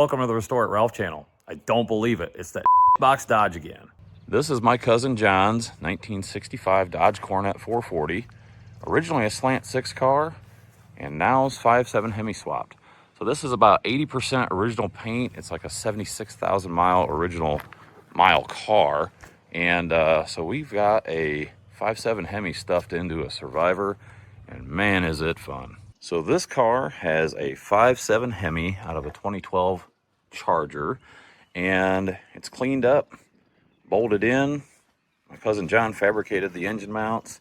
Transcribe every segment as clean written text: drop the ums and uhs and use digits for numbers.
Welcome to the Restore It Ralph channel. I don't believe it. It's that box Dodge again. This is my cousin John's 1965 Dodge Coronet 440. Originally a slant 6 car, and now it's 5.7 Hemi swapped. So this is about 80% original paint. It's like a 76,000 mile original mile car. And so we've got a 5.7 Hemi stuffed into a Survivor, and man, is it fun. So this car has a 5.7 Hemi out of a 2012 Charger, and it's cleaned up, bolted in. My cousin John fabricated the engine mounts,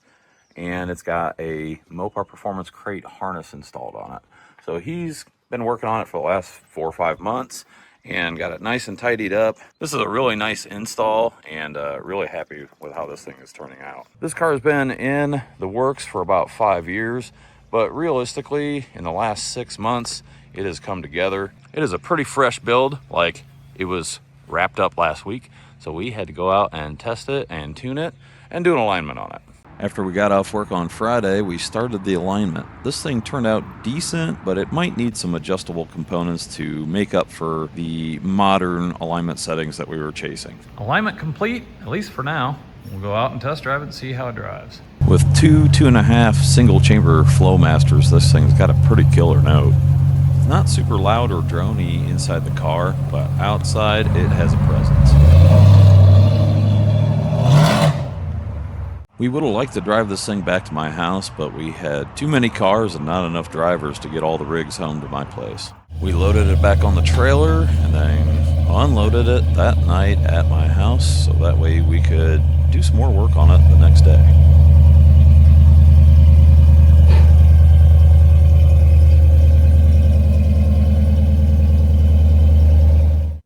and it's got a Mopar Performance crate harness installed on it. So he's been working on it for the last 4 or 5 months and got it nice and tidied up. This is a really nice install, and really happy with how this thing is turning out. This car has been in the works for about 5 years, but realistically, in the last 6 months, it has come together. It is a pretty fresh build, like it was wrapped up last week. So we had to go out and test it and tune it and do an alignment on it. After we got off work on Friday, we started the alignment. This thing turned out decent, but it might need some adjustable components to make up for the modern alignment settings that we were chasing. Alignment complete, at least for now. We'll go out and test drive it and see how it drives. With 2.5 single chamber Flowmasters, this thing's got a pretty killer note. It's not super loud or drony inside the car, but outside it has a presence. We would have liked to drive this thing back to my house, but we had too many cars and not enough drivers to get all the rigs home to my place. We loaded it back on the trailer and then unloaded it that night at my house, so that way we could do some more work on it the next day.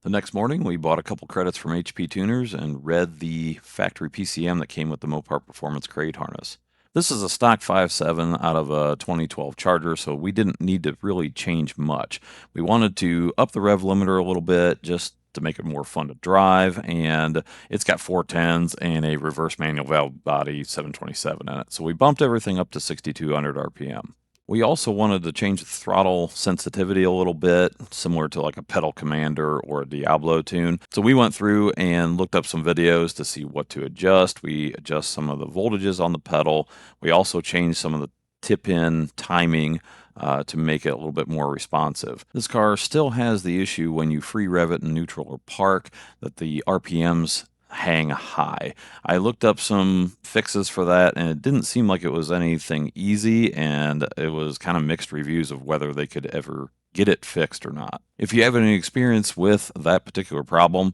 The next morning, we bought a couple credits from HP Tuners and read the factory PCM that came with the Mopar Performance crate harness. This is a stock 5.7 out of a 2012 Charger, so we didn't need to really change much. We wanted to up the rev limiter a little bit just to make it more fun to drive, and it's got 410s and a reverse manual valve body 727 in it. So we bumped everything up to 6,200 RPM. We also wanted to change the throttle sensitivity a little bit, similar to like a Pedal Commander or a Diablo tune. So we went through and looked up some videos to see what to adjust. We adjust some of the voltages on the pedal. We also changed some of the tip-in timing to make it a little bit more responsive. This car still has the issue when you free rev it in neutral or park that the RPMs hang high. I looked up some fixes for that, and it didn't seem like it was anything easy, and it was kind of mixed reviews of whether they could ever get it fixed or not. If you have any experience with that particular problem,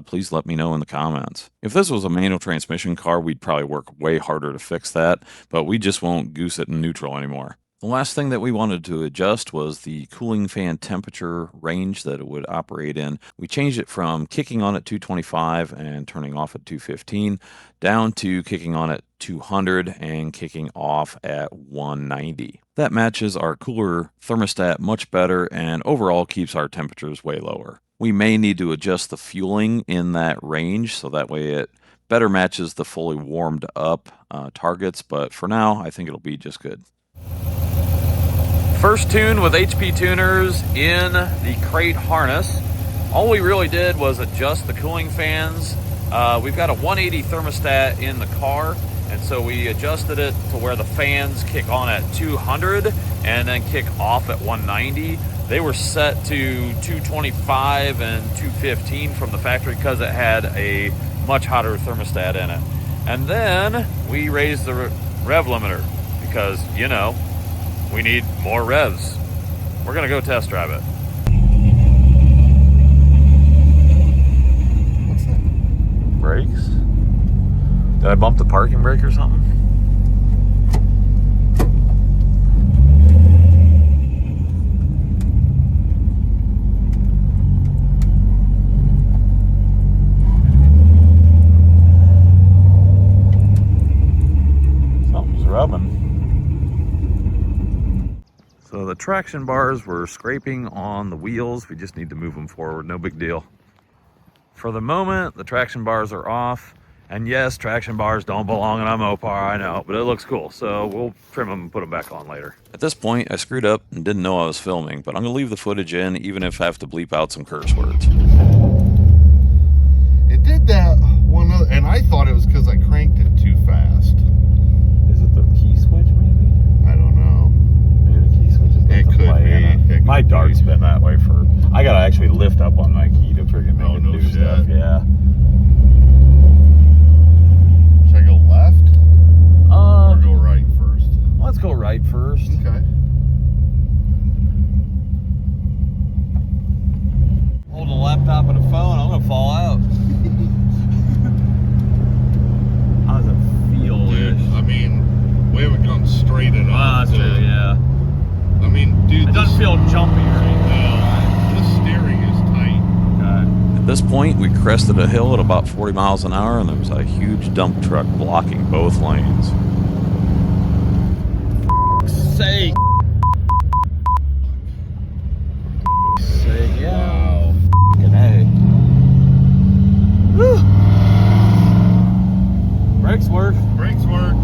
please let me know in the comments. If this was a manual transmission car, we'd probably work way harder to fix that, but we just won't goose it in neutral anymore. The last thing that we wanted to adjust was the cooling fan temperature range that it would operate in. We changed it from kicking on at 225 and turning off at 215 down to kicking on at 200 and kicking off at 190. That matches our cooler thermostat much better and overall keeps our temperatures way lower. We may need to adjust the fueling in that range so that way it better matches the fully warmed up targets, but for now I think it'll be just good. First tune with HP Tuners in the crate harness. All we really did was adjust the cooling fans. We've got a 180 thermostat in the car, and so we adjusted it to where the fans kick on at 200 and then kick off at 190. They were set to 225 and 215 from the factory because it had a much hotter thermostat in it. And then we raised the rev limiter because, you know, we need more revs. We're gonna go test drive it. What's that? Brakes? Did I bump the parking brake or something? Something's rubbing. So the traction bars were scraping on the wheels. We just need to move them forward, no big deal. For the moment, the traction bars are off, And yes, traction bars don't belong in a Mopar, I know, but it looks cool, so we'll trim them and put them back on later. At this point, I screwed up and didn't know I was filming, but I'm going to leave the footage in, even if I have to bleep out some curse words. It did that one other, and I thought it was because I cranked it too fast. Is it the key switch, maybe? I don't know. Maybe the key switch is It not to could play be. in it. My dart's been that way for... I gotta actually lift up on my key to freaking make it no do shit. stuff. Yeah. Should I go left? Or go right first? Let's go right first. Okay. Holding a laptop and a phone, I'm gonna fall out. How does it feel? Dude, I mean, we haven't gone straight it up. That's true, yeah. I mean, dude, It doesn't feel jumpy or anything. the steering is tight. Okay. At this point, we crested a hill at about 40 miles an hour, and there was a huge dump truck blocking both lanes. Say, yeah. Wow. Fucking A. Woo. Brakes work. Brakes work.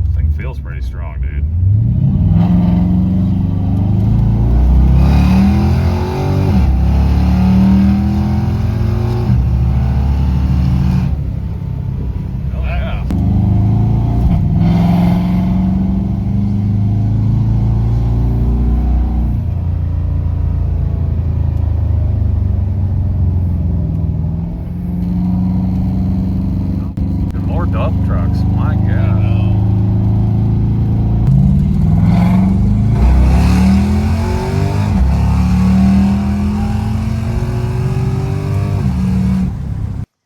This thing feels pretty strong, dude. More dump trucks, my God.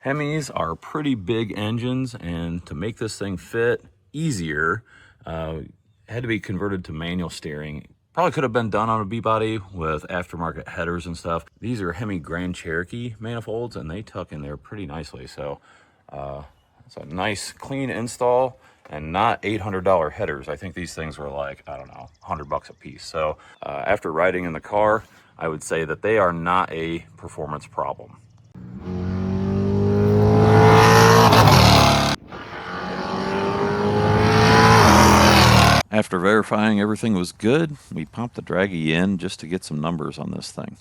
Hemis are pretty big engines, and to make this thing fit easier, it had to be converted to manual steering. Probably could have been done on a B-body with aftermarket headers and stuff. These are Hemi Grand Cherokee manifolds, and they tuck in there pretty nicely. So it's a nice clean install and not $800 headers. I think these things were like, I don't know, $100 a piece. So after riding in the car, I would say that they are not a performance problem. After verifying everything was good, we popped the draggy in just to get some numbers on this thing.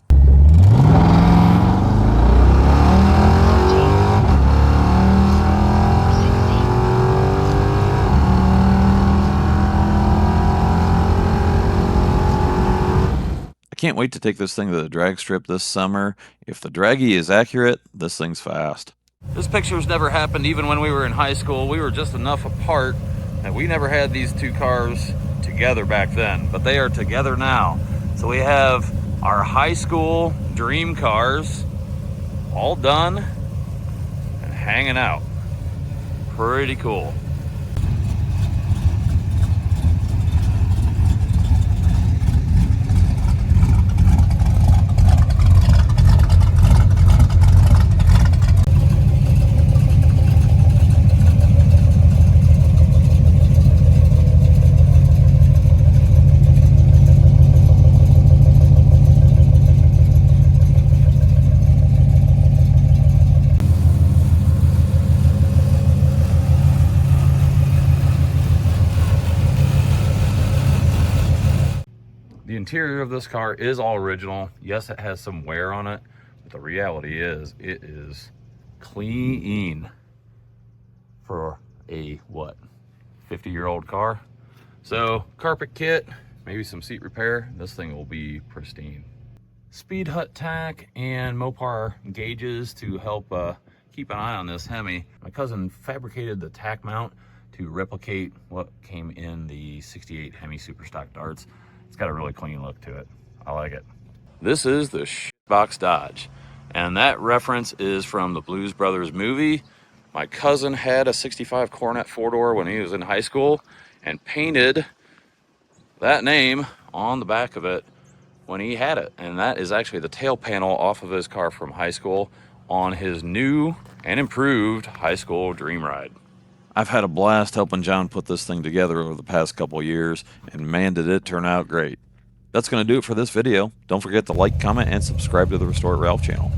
I can't wait to take this thing to the drag strip this summer. If the draggy is accurate, this thing's fast. This picture's never happened even when we were in high school. We were just enough apart that we never had these two cars together back then, but they are together now. So we have our high school dream cars all done and hanging out. Pretty cool. The interior of this car is all original. Yes, it has some wear on it, but the reality is it is clean for a, what, 50-year-old car. So carpet kit, maybe some seat repair, this thing will be pristine. Speed hut tack and Mopar gauges to help keep an eye on this Hemi. My cousin fabricated the tack mount to replicate what came in the 68 Hemi Superstock darts. It's got a really clean look to it. I like it. This is the Box Dodge, and that reference is from the Blues Brothers movie. My cousin had a 65 Coronet 4-door when he was in high school and painted that name on the back of it when he had it. And that is actually the tail panel off of his car from high school on his new and improved high school dream ride. I've had a blast helping John put this thing together over the past couple years, and man, did it turn out great. That's going to do it for this video. Don't forget to like, comment, and subscribe to the Restore It Ralph channel.